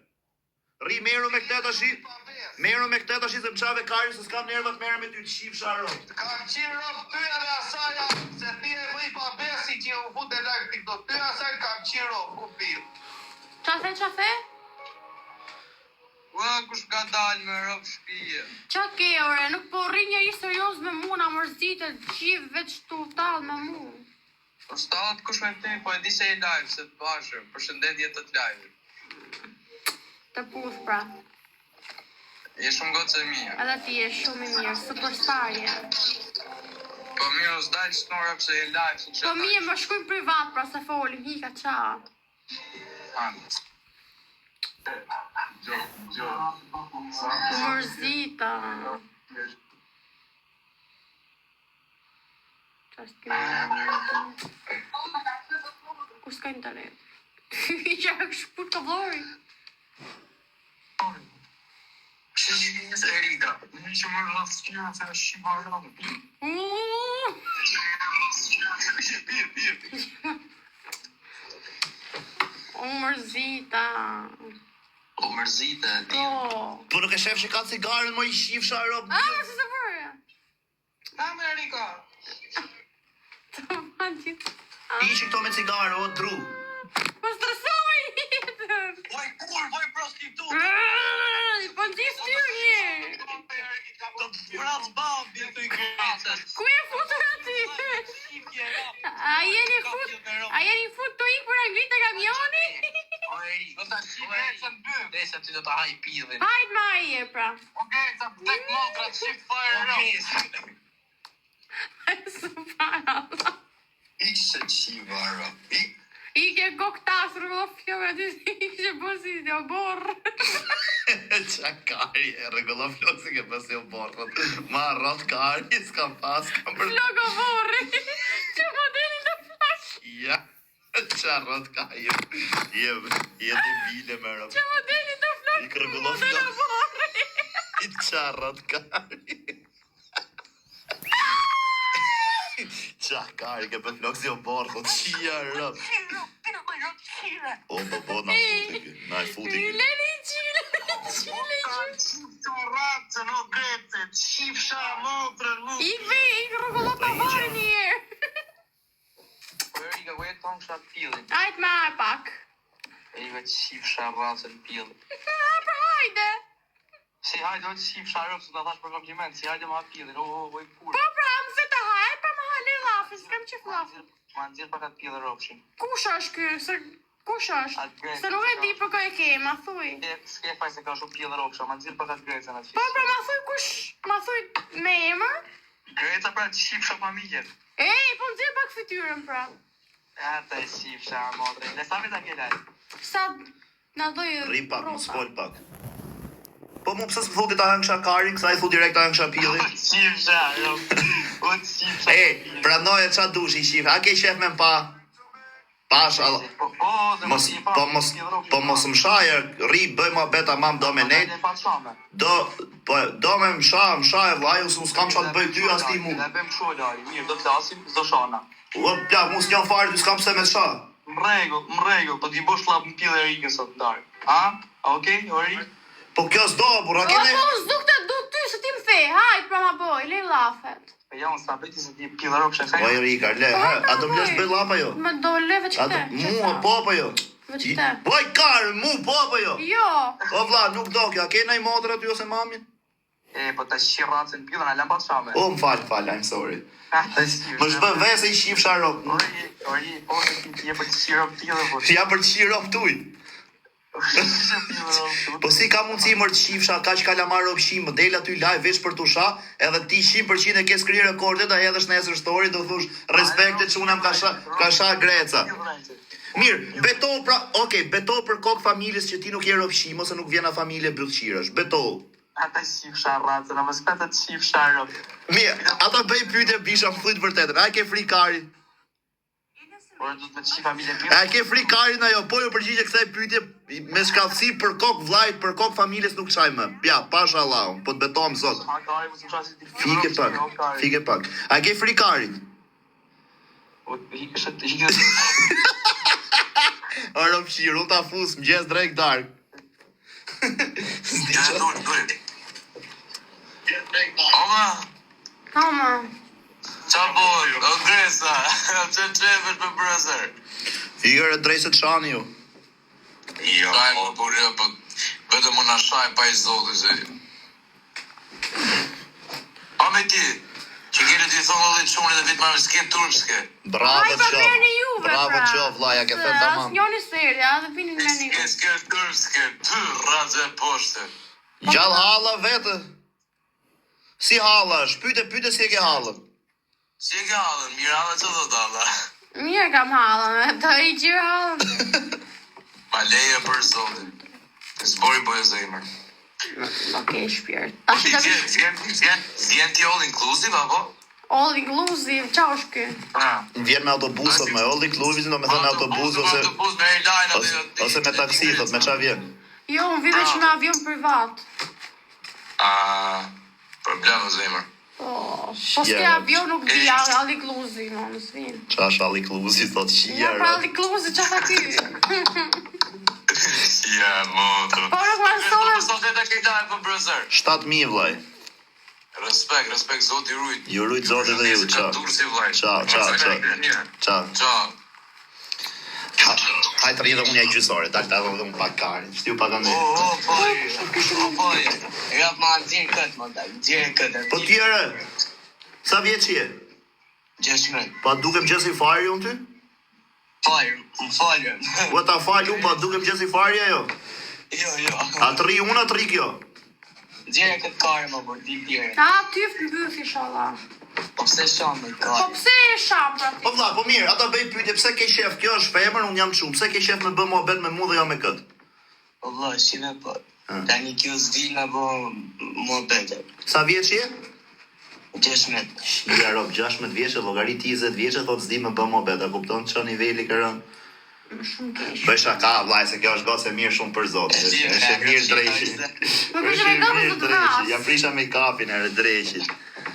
Ri meru me këte tashi, se më qave kari, se s'kam nervat merë me ty të shif sharot. Kam qirë rop tyja dhe asaja, se ti e vëj pa besi që u fut e lak të këto. Tyja asaj kam qirë rop, ku pil. Qafe? Ua, kush ka dalë me rop shpije? Qa ke, ore, nuk po rri njeri serios me mu, na mërzitë, qivë veç të talë me mu. Po stalët kush me ty, po e di se e live, se të bashër, përshëndetje të live. Të puth, pra. Je shumë gocë e mirë. Edhe ti je shumë i mirë, superstar je. Po mirë, os dalë që në rëpë se e live, se që Po mi e më shkujnë privat, pra se foli, hika qa. Mërzita. Qa s'ke Kur s'ka internet? I që e shput ka vlori. Që një se e rita, një që më rrëtë s'kjera se e shqipa rrëmë. O mërzita. O mërzite. Po nuk e shef që ka cigaren, mo I shifsha rob. Ah, se bërë. Amerika. Të mandit. Ishi këto me cigare, o dru. Po stresoj jetën. Oj, kur, oj, prostitut. Po ndis ty një. Pras babi të I Grecës. Ku e futur aty? A jeni fut të ikë për Anglit e kamioni? Do ta shi Grecën dy. Desa ty do ta haj pillin. Hajt ma aje, pra. O Greca, tek motra të shif fare Së para, Allah. Ishe qivara. Ike koktas, rrëllo fjove, ty ishe bësi të borë. Qa kari e regullo flosi ke pësi o borët. Ma rrot kari, s'ka pas, kam për... Flogo borë. Që modelin të flash. Ja, qa rrot kari. Je debile me rrët. Që modelin të flash. I kërgullo Modela flosi. borë. I qa rrot kari. Qa kari ke për flosi o borët. Qia rrët. O, bo, na futi kë. Na I futi kë. Lele I qile. Të ratën, o Grece, të shifsha motrën, mu. Ik rrëgullo të borë njerë. Amerika, ku e ton ksha pillin. Hajt ma e pak. E I vetë shifsha racën pillin. Pra hajde. Si hajde o të shifsha rëpë, se ta thash për kompliment, si hajde ma pillin, o kur. Po pra, më se të hajt, pa më hale lafi, s'kam që flafi. Ma nëzirë pak atë pillin rëpshin. Kush është ky? Kush është? Atë Grece. Se nuk e di për ka e ke, ma thuj. S'ke faj se ka shumë pillin rëpsha, ma nëzirë pak atë Grecën atë Po fisë. pra, ma thuj kush? Ma thuj me emër? Greca pra të shifsha familjen. Ej, po nëzirë pak fytyrën pra. Ata e shifsha, modre. Dhe sa veta ke lajë? Sa na doj Rri pak, më s'fol pak. Po mu pëse s'më thuti ta hëngsha kari, kësa I thu direkt ta hëngsha pili. Shifsha, jo. O të shifsha. E, pranoj e qa dush I shif, a ke shef me m'pa? Pash, Allah. Po mos më shaje, rri, bëj ma beta mam do me nejt. Do me më shaje vlaju, se s'kam qa të bëj ty as ti mu. Ne bëjmë kështu lari, mirë, do klasim, s'do shana. O, pja, mu s'njon fare, ty s'kam se me shah. Më regull, po t'i bosh lap në pillë e rikën sot ndarë. A? Okej, ori? Po kjo s'do, bura, O, kene... po s'duk të du ty, se ti më the, hajt pra ma boj, le lafet. E ja, unë s'abeti se ti pillë rëpë shë Oj, Rikar, le, a do m'lesh bëj lapa jo? Me do leve që A do, te. mua, po apo jo? Veç te. Boj karë, mu, po apo jo? Jo. O, vla, nuk do kjo, a ke naj modrë aty ose mamin? E, po të shiracën pillën, a lambat shame. O, më falë, I'm sorry. Të shirë. Më shbë vese I shif sharop. Ori, po të ti je për të shirë pillë, po. Ja për të shirop tuj. Po si ka mundësi mërë të shifsha, ka që kalamar opshim, më del aty live veç për të sha, edhe ti 100% e ke skri rekordet, a edhe nesër story, do thush, respektet që unam ka sha Greca. Mirë, beto pra, beto për kokë familjes që ti nuk je opshim, ose nuk vjena familje bëllqirash, beto. Ata shifsha racën, a më s'peta të shifsha rëpë. Mirë, ata bëj pyetje bisha më thujtë vërtetën, a ke frikari? Por do të me të shi familje pillë. A ke frikarin ajo, po ju përgjigje kësaj pyetje me shkallësi për kokë vllajt, për kokë familjes nuk çaj më. Ja, pasha Allah, po të betojmë zot. Ha kari, më s'u qasi ti Fike pak. A ke frikarin? O, hikë Aro fshir, unë ta fus, mëgjes drejt dark. Ama. Qa boj, o Gresa, që qevesh për brëzër? Figër e drejse të shani ju. Jo, kaj më burë, për vetëm unë ashaj pa I zotë, se... A me ti, që kire ti thonë dhe qunë dhe vitë marrë s'ke turpske. Bravo Hajt pa merrni juve, pra. Bravo qo, vlaja, ke thënë tamam. As njoni seri, a dhe pini me një. S'ke turpske, ty razë e poshte. Gjallë halla vete. Si halla është, pyte si e ke hallën. Si e ke halën, mirë halën që do t'alla. Mirë kam halën, të I gjirë halën. Ma leje për zotin. Zbori po e zemër. Okej, shpirt. Tash të Vjen ti all inclusive, apo? all inclusive, qa është ky? Vjen me autobusët, me all inclusive, do me thënë autobus ose... Autobus me airline Ose me taksi, thot, me qa vjen. Jo, unë vi veç me avion privat. Problem o zemër. Po s'ke avion nuk di all inclusive, no, në svin. Qa është all inclusive, thot, Ja, pra all inclusive, qa tha ty? Ja, motra. Po nuk marsohem. Sot e të këta e për brëzër. 7.000 vllaj. Respekt, zoti rujt. Ju rujt zoti dhe ju, ciao. Ciao. Ciao. Hajtë rrjedhë unë e gjysore, tak ta dhe unë pak kari. Shtiu pak ande. Po, rap ma dzirë këtë, më da, dzirë këtë. Po tjere, sa vjeç je? 16. Pa dukem gjesi fari unë ty? Falem. Po ta fal unë, pa dukem gjesi fari ajo? Jo. A të ri unë, a të ri kjo? Dzirë këtë kare, më bërë, di tjere. A, tyf në byf, inshallah. Po pse shamë me Po kare? pse e sham, pra ti? Po vlla, po mirë, ata bëj pyetje, pse ke qef? Kjo është femër, unë jam çum. Pse ke qef me bë mohabet me mua dhe jo me kët? Po vlla, shive po. Tani kjo s'di në bo më bete. Sa vjeç je? 16. Ja rob 16 vjeçë, llogarit 20 vjeçë, thotë s'di më bë mohabet, a kupton ç'a niveli ka rënë? Shumë keq. Bëj shaka, vllai, se kjo është gocë e mirë shumë për Zotin. Është e mirë dreqi. Më përshë me kapën të të vras. Ja prisha me kapin e dreqit.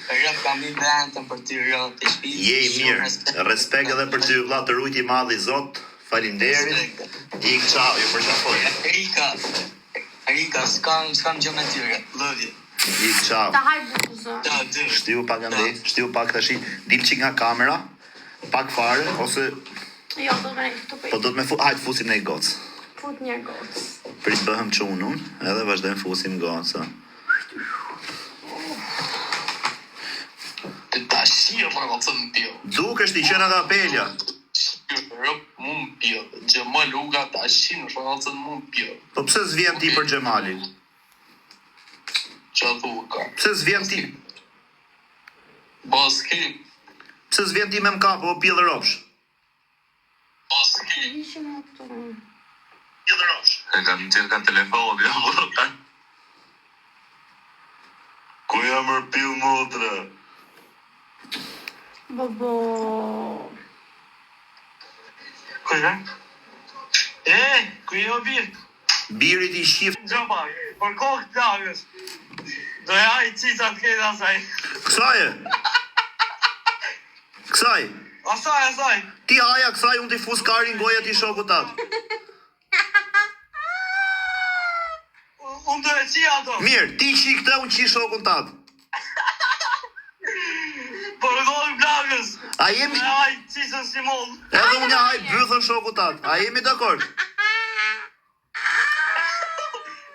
Rap kam i ventën për ty rrët të shpi. Je i mirë. Respekt edhe për ty, vlla, të rujt i madh i Zot. Faleminderit. Ik ciao, ju përshafoj. Rika, s'kam gjë me tyre. Love you. Ik ciao. Ta haj buzë. Da, dy. Shtiu pak ande, shtiu pak tash. Dil çik nga kamera. Pak fare ose Jo, do me këtu po për. do të më hajt fusim në gocë. Fut një gocë. Prit bëhem çunun, edhe vazhdojmë fusim goca. Të tashia më në të në pjo. Dukesh ti qenë edhe apelja. Rëp mu më pjo. Gjëma luga tashi në shumë të mu më pjo. Po pse s'vjen ti për Xhemalin? Qa thu ka. Pse s'vjen ti? Baski. Pse s'vjen ti me mkapë o pjellë ropsh? Baski. Ishë më këtu. E kam në tjetë ka telefon, ja vërta. Ku jam rëpil motra? Bobo. Ku jam? Ku jam bir? Birit i shift. Gjëma, për kohë të dagës. Do ja i cicat këta asaj. Kësaje? Kësaj? Asaj. Ti haja kësaj, unë ti fus karin goja ti shokut atë. Unë do e qia ato. Mirë, ti qi këtë, unë qi shokun tatë. Për kohë të dagës. A jemi... Do ja i cicat si mollë. Edhe unë ja haj bythën shokut atë. A jemi dakord?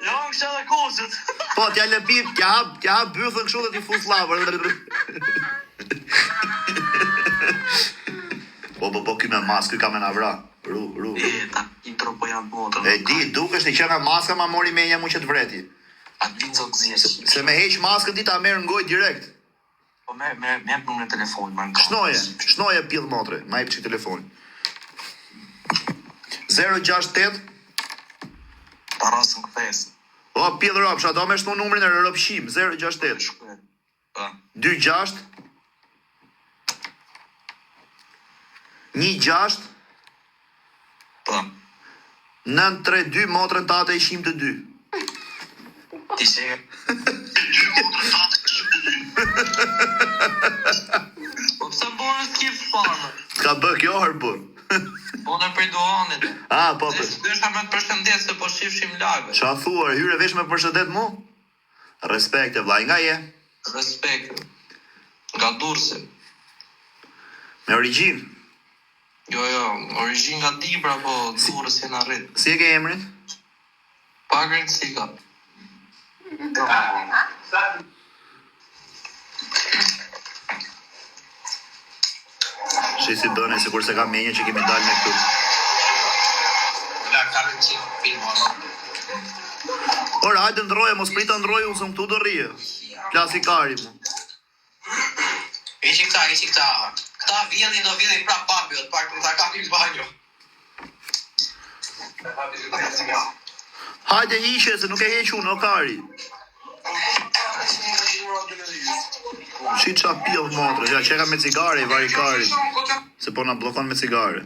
Jo, më kësha dhe koqët. Po, t'ja lëpi, t'ja hap bythën kështu dhe ti fus lavër. Po, ky me mas, ky ka me na vra. Ru. Ta i tropo jam botën. E di, dukesh ti që nga maska ma mori menja mu që të vreti. A di zogzjes. Se me heq maskën ti ta merr ngoj direkt. Po me numrin e telefonit më në Shnoje pjell motre, ma jep që telefon. 068 Tarasën këthes. O, pjell ropsha, do me shtu numrin e ropshim, 068 Shkret. Pa. 26 16 Pa. 932 motrën tate i shim të 2. Ti se... Po pësa bërë s'kip fanë? Ka bë kjo harbur. Po në për doanit. Po. Dësha me të përshëndet se po shifshim lagë. Qa thuar, hyre vesh me përshëndet mu? Respekte, vllai, nga je? Respekt. Nga Durrësi. Me origjinë. Jo, origin nga Dibra, po Durrësi në rrit. Si e ke emrin? Pagrin si ka. Shi si bëne, sikur se ka menje që kemi dalë me këtu. La karën që filmo. Ora, hajde ndroje, mos prita ndroje, unë së më këtu do rije. Klasikari mu. E që këta. Këta vjedhin do vjedhin pra papi, ta kapim banjo. Hajde hishe, se nuk e heq unë, o kari. Shi qa pjell motre, ja qeka me cigare i vari kari. Se po na blokon me cigare.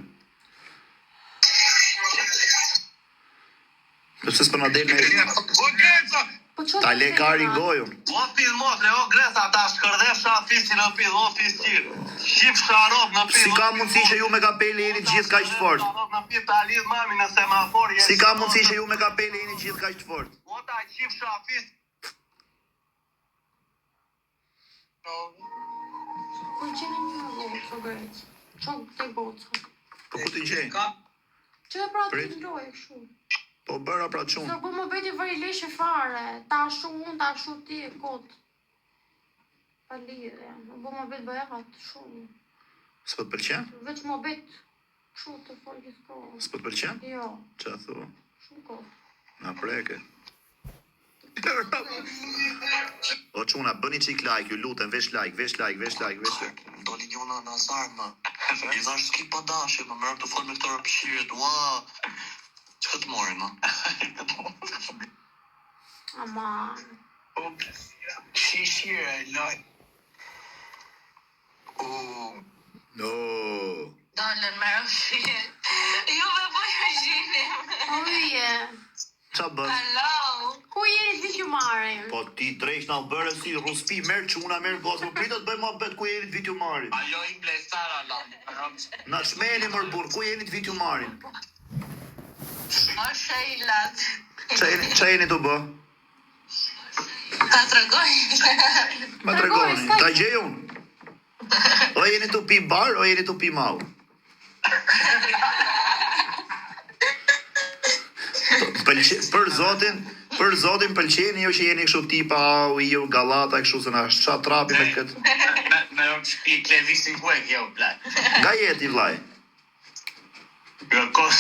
Përse s'po na del me... O keca, Po çfarë? Ta le kari gojën. O fill motre, o gresa, ta shkërdesha fisin në pill, o fisqir. Shqip sharop në pill. Si ka mundësi që ju me kapele jeni gjithë kaq të fortë? Sharop në pill, ta lidh mami në semafor. Si ka mundësi që ju me kapele jeni gjithë kaq të fortë? O ta shqip shafis. Po gjeni një gocë, grec. Çon te goca. Po ku ti gjej? Çe pra ti Prit. lojë kështu. Po bëra pra çun. Se po më bëti vëri leshe fare. Tashu unë, tashu ti, kot. Pa lidhje. Po më bëti bëjat shumë. S'po të pëlqen? Veç më bëti kështu të fol gjithkohë. S'po të pëlqen? Jo, Qa thua? shumë kohë. Na preke. O çuna, bëni qik like, ju lutem, vesh like. Doli njona në azar, më. I thash s'ki pa dashe, më mërë të fol me këto rëpshirit, ua. Që të mori, më? Aman. Shishire, loj. No. Dalën me rëfie. Juve po ju gjinim. Oje. Qa bën? Hello. Ku jeni të vitë marrin? Po ti drejsh na u bërë si ruspi, merë çuna, merë gocë, po pritë të bëjmë abet ku jeni të vitë ju marin. Ajo i blesara, la. Na shmeni mërë burë, ku jeni të vitë ju marin? Është e i lat. Qa jeni të bë? Ta të regoj. Ma të regoni, ta gjej unë. O jeni të pi bar, o jeni të pi mau? Për zotin pëlqeni jo që jeni kështu tipa au iu gallata kështu se na ç'a trapi me kët. Me i klevisin kuek, jo, blek. Nga jeti vllai? Jo, kos.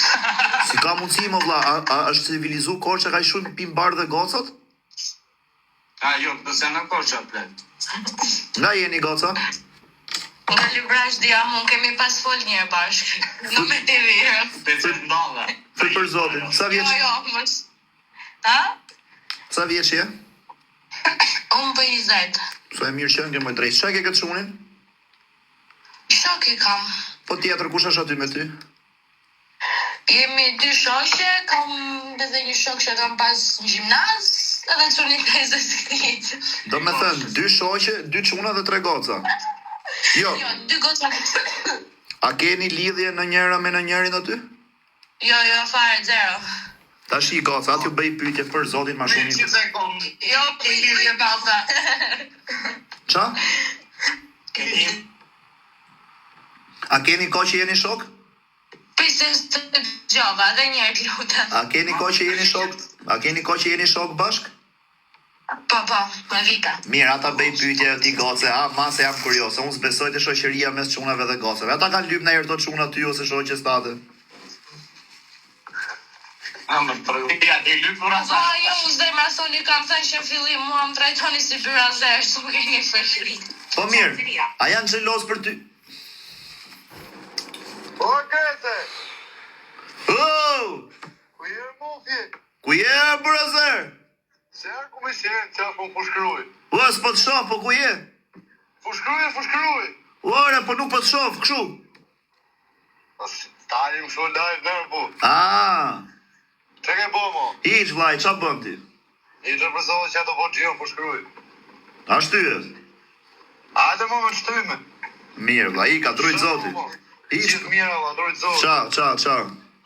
Si ka mundësi më vlla, a është civilizu Korça ka shumë pim bar dhe gocat? Jo, do se në koqa, blek. Nga jeni goca? Nga Librash dia mund kemi pas fol një bashkë. Në me të virë. Pecet ndalla. Për zotin, sa vjeç? Jo, mos. Ha? Sa vjeç je? Unë për 20. Sa e mirë që nge më drejt. Çka ke këtë çunin? Shok i kam. Po tjetër kush është aty me ty? Jemi 2 shoshe, kam edhe një shok që kam pas në gjimnaz, edhe çuni 50 vjeç. Do me thënë, 2 shoqe, 2 çuna dhe 3 goca. Jo, Jo, 2 goca. a keni lidhje në njëra me në njërin aty? Jo, fare, zero. Tash i goca, aty u bëj pyetje për zotin ma shumë. Që se kom. Jo, lidhje pasa. Qa? A keni ko që jeni shok? Pise të gjova, dhe njerë lutem. A keni ko që jeni shok? A keni ko që jeni shok bashk? Po, me vita. Mirë, ata bëj pyetje ti goce, ma se jam kurioze, unë s'besoj të shoqëria mes çunave dhe gocave. Ata kanë lyp në herë të çuna ty ose shoqes tate. Më përgjia, i lypur Po, asa. jo, zemra soni kam thënë që në fillim mua më trajtoni si byrazer, s'u keni fëshri. Po mirë, a janë xhelos për ty? O grese, Oh! ku je mufje? Ku je, brazer? Se ku me shenë, qa po më fushkruj. O, s'po të shoh, po ku je? Fushkruj. Ora, po nuk po të shoh, kështu. Stalim shu live nërë bu. Që ke bo mo? Hiq, vllai, qa bën ti? I që përsohë që ato po gjio fushkruj. A shtyhet? Ajde mo me të shtyme. Mirë, vllai, i ka drujt zoti. Hiq. Gjithë mirë, Allah, drujt zoti. Qa.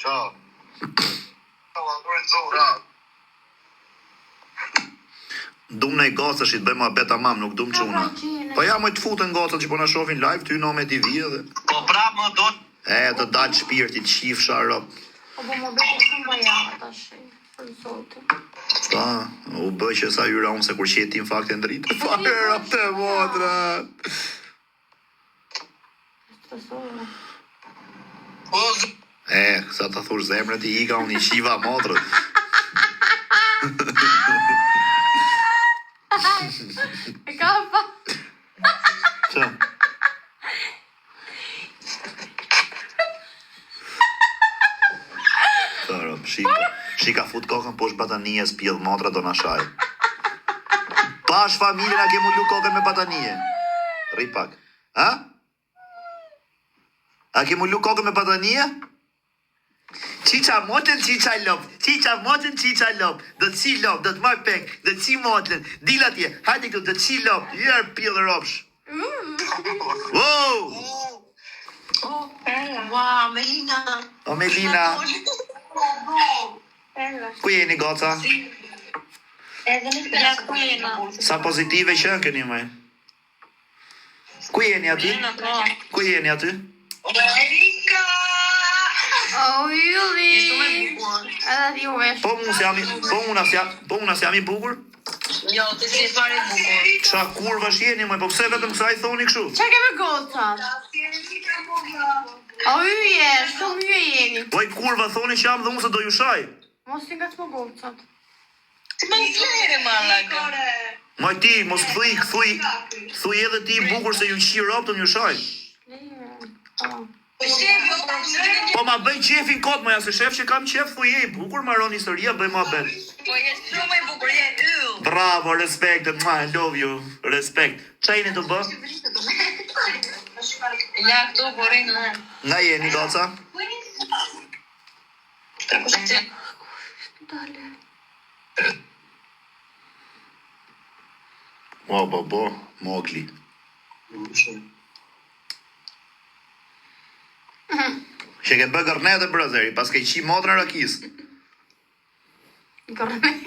Qa. Allah, drujt zoti. Dum në i gocësh i të bëjmë abet amam, nuk dum çuna. Po ja më të futën gocat që po na shohin live, ty no me TV edhe. Po prap më do Të dalë shpirti, të shifsha rop. Po më bëti shumë bajat tash. Për zotin. Pa, u bë që sa hyra unë se kur qeti në fakt e ndritë. Fare rap të motra. Stresova. Po, Sa të thush zemrët i ika unë i shiva motrët. E ka pa. Qa? Rop, shika fut kokën poshtë batanije, s'pjedh motra do na shaj. Pash familjen a ke mullu kokën me batanije. Rri pak. A ke mullu kokën me batanije? Qiqa motën, qiqa lop. Qiqa motën, qiqa lop. Do të si lop, do të marr peng, do të si motën. Dil atje, hajde këtu, do të si lop. Jër pjellë ropsh. Wow! Wow, Melina. O Melina, ku jeni goca? Edhe në të kujena. Sa pozitive që këni më? Ku jeni aty? Ku jeni aty? Erika! O, Ylli! Edhe ti u vesh. Po unë as jam i bukur? Jo, të si fare bukur. Qa kurvash jeni më, po pse vetëm kësa i thoni kështu? Qa keme gocat? O, yje, shumë yje jeni. Oj kurva thoni që jam dhe unë se do ju shaj. Mos i nga të më gocat. Ti më flere, malaka. Maj ti, mos thuj edhe ti i bukur se ju qi roptën ju shaj. Po ma bëj qefin kot, moja se shef që kam qef, thuj e i bukur, maron historia, bëj ma bet. Po je shumë i bukur, je yll. Bravo, respect, I love you, respect. Qa jeni të bë? Ja, këtu borin në. Nga jeni, goca? O, bo, mogli. Që ke bë gërnet e brëzeri, pas ke qi motrën rakis. Gërnet.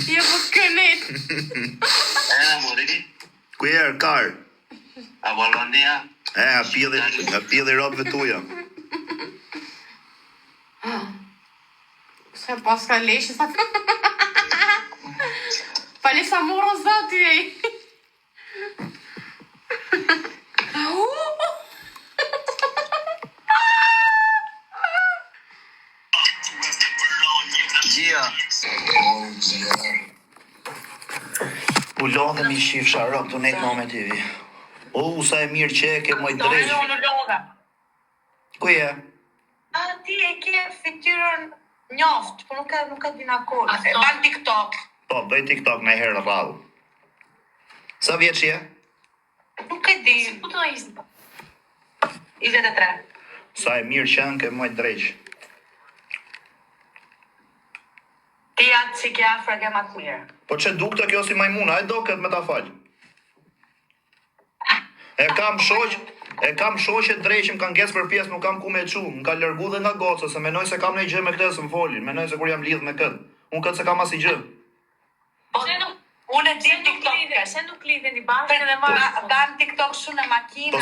Je po kënet. Mori. Ku je kar? A Valonia? A pjedhi robëve tuja. Se pas ka leshi sa të... Pali sa morë zë ty e. Gjia. U lodhe mi shif sharok të nek moment i vi. Sa e mirë që e ke moj drejsh. Ku je? A ti e ke fytyrën njoft, po nuk e dina kur. E ban TikTok. Po, bëj TikTok në herë rrallë. Sa vjeç je? Nuk e di. Ku të ishtë? 23. Sa e mirë që ke moj drejsh. Ti atë që ke afra ke matë mirë. Po që duk të kjo si majmuna, e do këtë me ta falj. E kam shoqe drejtë që më kanë ngesë për pjesë, nuk kam ku me çu, më ka lërgu dhe nga goca, se menoj se kam në gjë me këtë së më folin, menoj se kur jam lidh me këtë. Unë këtë se kam as i gjë. Unë e di TikTok, se nuk lidhen i bashkë dhe ban TikTok shumë në makina,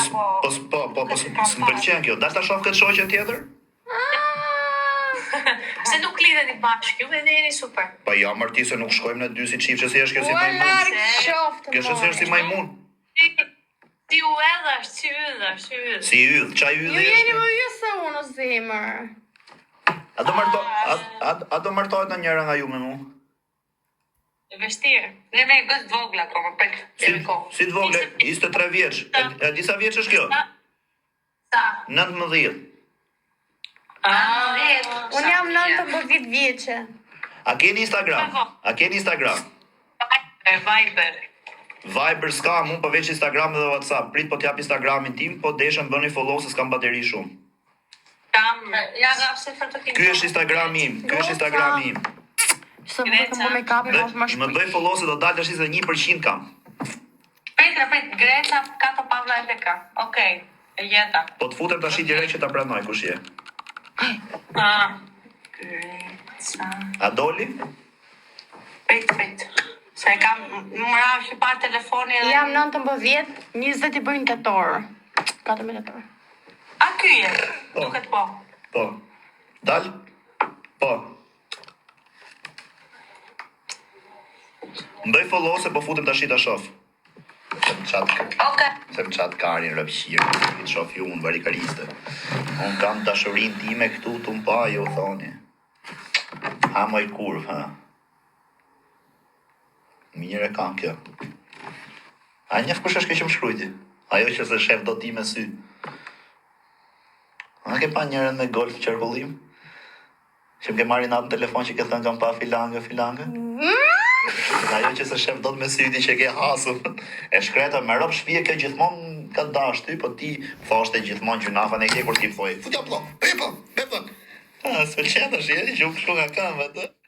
S'më pëlqen kjo. Dash ta shoh këtë shoqen tjetër? Se nuk lidhen i bashkë, ju dhe jeni super. Pa ja marti se nuk shkojmë në dy si çift, që si është kjo si majmun. Kjo si është si majmun. Si u edhash, si ydhash. Si ydh, çaj ydh Ju jeni më yje se unë o zemër. A do martohet në njëra nga ju me mu? E vështirë. Ne me gëzë vogla, ko më pek. Si të vogle, 23 vjeç. E disa vjeç është kjo? Sa? 19. Unë jam 19 vjeqe. A keni Instagram? Viber. Viber s'kam, unë përveç Instagram dhe WhatsApp. Prit po t'jap Instagramin tim, po deshën bëni follow se s'kam bateri shumë. Ja nga pse fërë të kim. Ky është Instagrami im. Se më të më me kapin, mos më Më bëj follow se do dalë tash 1% kam. Prit, Greca, Kato Pavla e Leka. Okej, e jeta. Po të futem tash direkt që ta pranoj kush je. Greca. A doli? Prit. Se kam mëra që pa telefoni edhe... Jam 19, 20 i bëjnë tetor. 14 tetor. A ky je? Duket po. Po. Dal? Po. Mbëj follow se po futem tash ta shoh. Se më qatë karin rëpshirë, i të shof ju unë barikariste. Unë kam dashurin time këtu të më pa, jo thoni. Ha moj kurv, ha. Mire kam kjo. A njef kush është kjo që më shkrujti? Ajo që se shef do ti me sy. A ke pa njërën me golf qërkullim? Që më ke marri natë në telefon që ke thënë kam pa filangë? Ajo që se shef do të me syti që ke hasur. E shkreta me rob shpije kjo gjithmonë ka dash ty, po ti thashte gjithmonë gjunafën e ke kur ti thoj. Futja plot, bepën. S'pëlqen tash, që u kështu nga këmbët, ë?